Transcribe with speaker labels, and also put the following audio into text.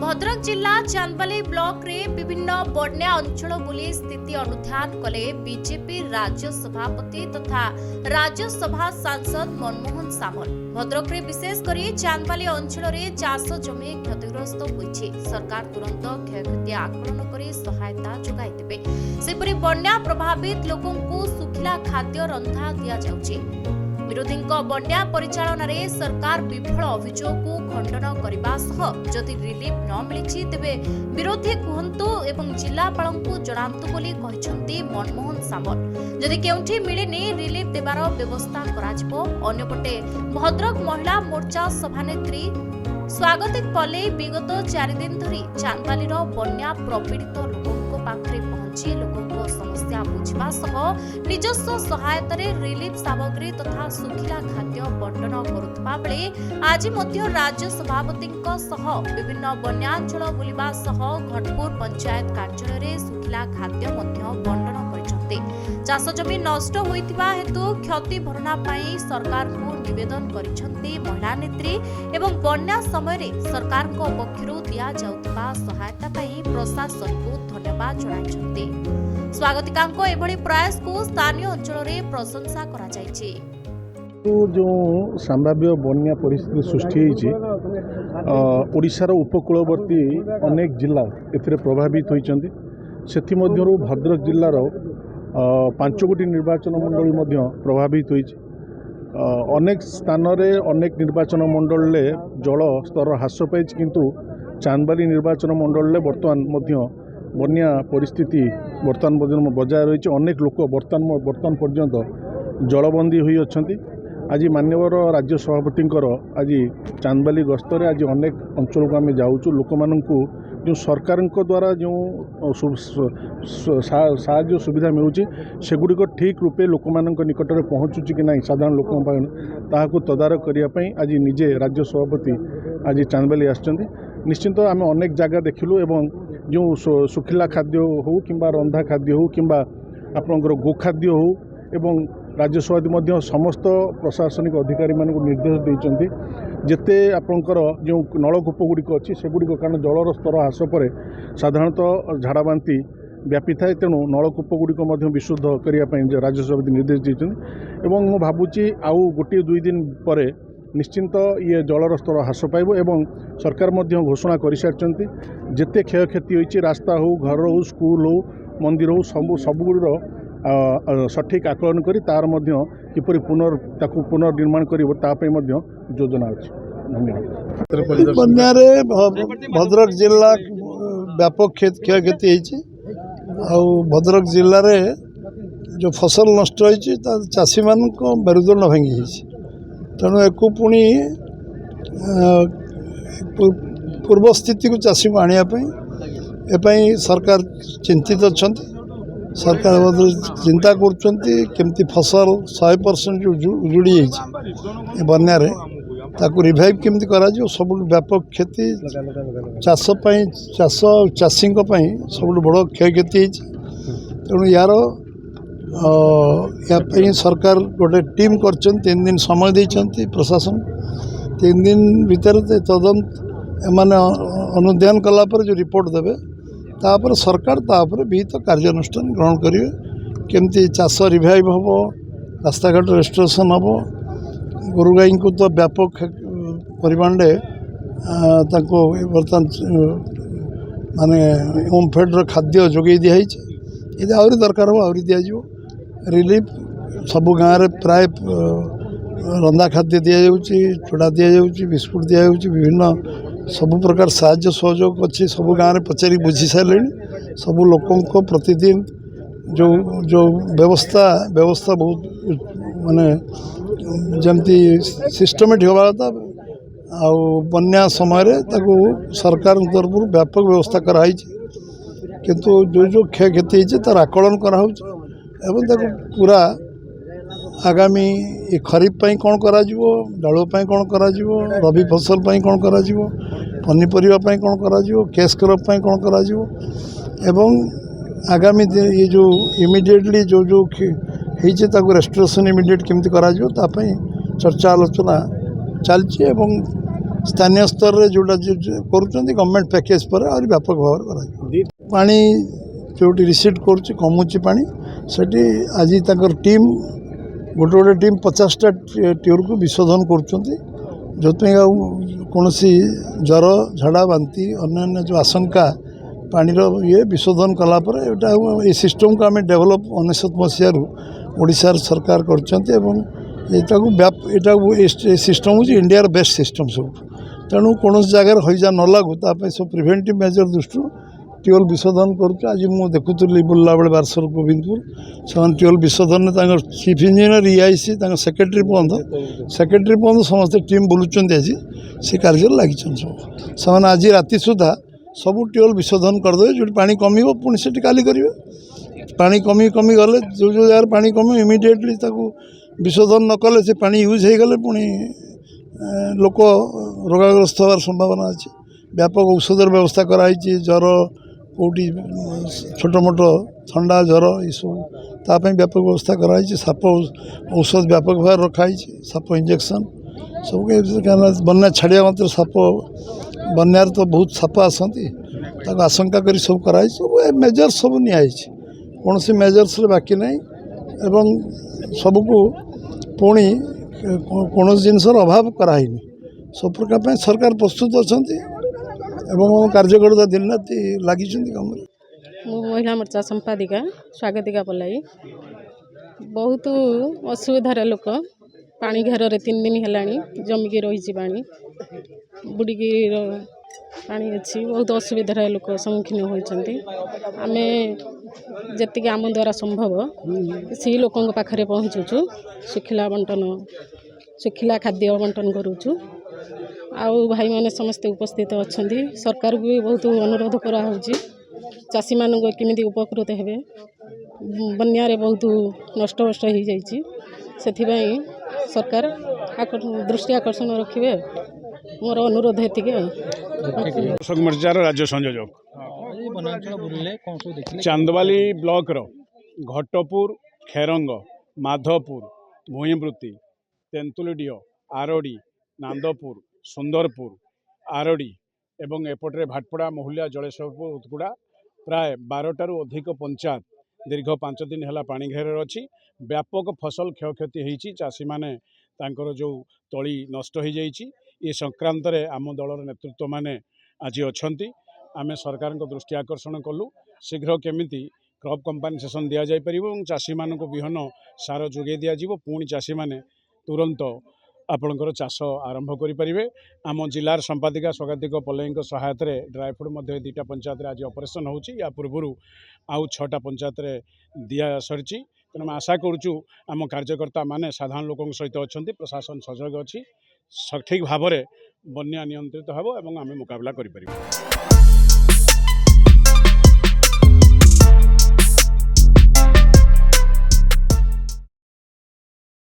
Speaker 1: भद्रक जिला चांदबाली ब्लॉक रे विभिन्न बन्या अंचल बुली स्थिति अनुध्यान कले बीजेपी राज्य सभापति तथा राज्यसभा सांसद मनमोहन सामल। भद्रक रे विशेष करी चांदबाली अंचल रे चाष जमी क्षतिग्रस्त होइछि। सरकार तुरंत क्षयक्षति आकलन करी सहायता जोगाई देबे। सेपरि बन्या प्रभावित लोकों को सुखिला खाद्य रंधा दिया जाउछि। विरोधी बन्या परिचालन रे सरकार विफल अभियोग को खंडन करने सह जदि रिलीफ न मिली तेबे विरोधी कहतु एवं जिलापाल को जनातु बोली कहते मनमोहन सामल। जदि केउठी मिलेनी रिलीफ देवार व्यवस्था कराजिबो। अन्यपटे भद्रक महिला मोर्चा सभानेत्री स्वागतिक पल्ले विगत 4 दिन धरी चांदबालीर बन्या प्रपीड़ित लोकों पाखरे पहुंची लोकों समस्या बुझा सह निजस्व सहायता रिलीफ सामग्री तथा सुखिला खाद्य बंटन करुवा बेले आज राज्य सभापति विभिन्न बन्यांचल बुलिबा सह घटपुर पंचायत कार्यालय सुखिला खाद्य बंटन करछन्ते। चाष जमी नष्ट होइतिबा हेतु क्षति भरणा पाई सरकार को निवेदन करिसन्ते महिला नेत्री एवं बन्या समय सरकार को पक्षरु दिया जाउतिबा सहायता पाई प्रशासन को धन्यवाद जणाइसन्ते। स्वागतिकांको एभली प्रयास को स्थानीय अंचल में प्रशंसा करा जायछि।
Speaker 2: जो संभाव्य बन्या परिस्थिति सृष्टि ओडिशार उपकूलवर्ती अनेक जिला एथिरे प्रभावित होइचंदी। सेथिमध्यरु भद्रक जिल्लार 5 गोटी निर्वाचन मंडली मध्य प्रभावित होइछि। अनेक स्थान रे अनेक निर्वाचन मंडल ले जल स्तर ह्रास पाइछि, किंतु चांदबाली निर्वाचन मंडल ले वर्तमान मध्य बन्या परिस्थिति वर्तमान बजाय रही। अनेक लोक वर्तमान पर्यंत जलबंदी हुई अच्छा। आज माननीय राज्य सभापति आज चांदबाली गस्तर आज अनेक अंचल को आम जाऊँ लोक मानू जो सरकार द्वारा जो साहाय्य सुविधा मिलूँ सेगुड़िक ठीक रूपे लोक निकट में पहुँचुची कि नहीं साधारण लोक ताकू तदारख करने आज निजे राज्य सभापति आज चांदबाली आसछन्ति। निश्चिंत आम अनेक जगह देखिलु एवं जो सुखिला खाद्य हो कि रंधा खाद्य हो कि आपणकर गोखाद्य हो एवं राज्य सभापति समस्त प्रशासनिक अधिकारी मान निर्देश देते जेते आपणकर जो नलकूप गुड़िक अच्छी सेगुड़िक कारण जलर स्तर ह्रास पर साधारणतः झाड़ा बांति व्यापी थाए। तेणु नलकूप गुड़िक विशुद्ध करने राज्य सभापति निर्देश देते एवं मु भावुची आउ गोटे 2 दिन पर निश्चिंत ये जलर स्तर ह्रास पाइब एवं सरकार घोषणा कर सारी जेते क्षयक्षति होती रास्ता हो घर हो स्कूल हो मंदिर हो सबुगुड़ सठिक आकलन करी तार किपरि पुनर्निर्माण कर योजना अच्छी। धन्यवाद।
Speaker 3: बन्यारे भद्रक जिला व्यापक क्षयक्षति भद्रक जिले में जो फसल नष्ट होती चाषी मान मेरुदंड भांगी तेणु एक पुणी पूर्व स्थिति को चाषी को आने सरकार चिंतित अच्छा। सरकार चिंता करमती फसल 100% उजुड़ी बन्यारे ताकू रिवाइव केमती करा सब व्यापक क्षति चाषी सब बड़ क्षयक्षति तेणु यार सरकार गोटे टीम कर 3 दिन समय देते प्रशासन 3 दिन भीतर तदंत एमाने अनुध्यान कलापर जो रिपोर्ट देवे तापर सरकार तापर विहित कार्यानुष्ठान ग्रहण करेंगे। केमती चाष रिवाइव हम रास्ताघाट रेस्टोरेशन हम गोरु गाई को तो व्यापक परिमाण बर्तमान माने ओमफेड खाद्य जोगे दिखाई ये आहरी दरकार हो आहरी दिज्व रिलीफ सबु गाँव में प्राय रंधा खाद्य दि जाऊँगी चूड़ा दि जाऊँगी बिस्कुट दि जाऊँगी विभिन्न सबु प्रकार साहाय्य सहयोग अच्छी सबु गाँव में पचारि बुझी सारे सबु लोकों को प्रतिदिन जो जो व्यवस्था बहुत माने जमती सिस्टमेटिक होगा था आउ बन्या समय सरकार तरफ व्यापक व्यवस्था कराई किंतु जो जो क्षयक्षति तार आकलन कराऊँ एवं ताको पूरा आगामी ये खरीफ पाई कौन करा डालू कौन करा रबी फसल पाई कौन करा पनीपरिया पाई कौन करा कैश क्रॉप पाई कौन करा एवं आगामी ये जो इमिडिएटली जो जो होती रेस्टोरेशन इमिडिएट केमती करा चर्चा आलोचना चलती स्थानीय स्तर में जोटा गवर्नमेंट पैकेज पर और व्यापक भाव पानी जो रिसीट कर कमुची पानी सेठी आज तक टीम गोटे गोटे टीम 50टा ट्यूर को विशोधन कर कौन ज्वर झाड़ा बांति अन्य जो आशंका पानी ये विशोधन कलापर ये सिस्टम को आम डेभलप 19 मसीह ओडिशा सरकार कर सिस्टम हूँ इंडिया बेस्ट सिस्टम सब तेणु कौन जगार हईजा न लगू ताप सब प्रिभेन्टिव मेजर दृष्टि ट्यूल विशोधन कर आज मुझे देखुली बुला बेले बारसर गोविंदपुर से ट्यूल विशोधन चीफ इंजीनियर ईआईसी सेक्रेटरी पर्यटन समस्त टीम बुलूँ आज से कार्य लगी सब आज राति सुधा सब ट्यूल विशोधन करदे जो पानी कमिव पुणी से काली करेंगे पानी कमी कमी गले जो जो जगह पानी कम इमिडिएटली विशोधन न कले से पानी यूज हो गले पुणी लोक रोगाग्रस्त हमार संभावना अच्छे व्यापक औषधर व्यवस्था कराई ज्वर कौटी छोट मोट ठंडा ज्वर ये सब ताप व्यापक व्यवस्था कराई साप औषध व्यापक भाव रखाई साप इंजेक्शन सब बन्या छाड़िया मात्र साप बन्यार तो बहुत साप आसती आशंका कर सब कराई सब मेजर सब निहाई कौन सी मेजर्स बाकी नहीं एवं सबको पुणी कौन जिनसर अभाव कराई सब प्रकार सरकार प्रस्तुत अच्छा कार्यकर्ता दिन राति लगी कम
Speaker 4: महिला मोर्चा संपादिका स्वागतिका पलाई बहुत असुविधार लोक पानी घर 3 दिन है जमिकी रही पानी बुड़िकी पानी अच्छी बहुत असुविधार लोक सम्मुखीन होती आम जी आम द्वारा संभव से लोकों पाखे पहुँचुचु सुखिला बंटन सुखिला खाद्य बंटन करुचु आउ भाई मैंने समस्ते उपस्थित अच्छा सरकार को भी बहुत अनुरोध कराऊँगी चाषी मान केमी उपकृत हे बन्यारे बहुत नष्टभष्ट हो जाइए सरकार दृष्टि आकर्षण रखिए मोर अनुरोध
Speaker 5: कृषक मोर्चार राज्य संयोजक चांदवाली ब्लॉक घटपुर खेरंग माधवपुर भूईवृत्ति तेंतुलीडीह आरडी नांदपुर सुंदरपुर आरडी एवं एपटे भाटपड़ा महुलिया जलेश्वरपुर उतगुड़ा प्राय 12टारू अधिक पंचायत दीर्घ 5 दिन है पानी घेर अच्छी व्यापक फसल क्षयक्षति होती चाषी मैंने जो तली नष्ट हो जाइए ये संक्रांत रे आम दलर नेतृत्व माने आज अच्छा आम सरकार दृष्टि आकर्षण कलु शीघ्र केमिति क्रॉप कंपनसेसन दि जापर चाषी मान विहन सार जोगे दिज्व पुणी चाषी मैंने तुरंत आपणकर चाष आरंभ करें आम जिलार संपादिका स्वागतिक पल्लई सहायत ड्राई फ्रूट मध्य 2टा पंचायत आज ऑपरेशन होची या पूर्व आउ 6टा पंचायत दि सरी तेणु आशा करुचु आम कार्यकर्ता माने साधारण लोकों सहित अच्छा प्रशासन सहयोग अच्छी सठिक भाव में बन्या नियंत्रित होब एवं आम मुकाबला करें।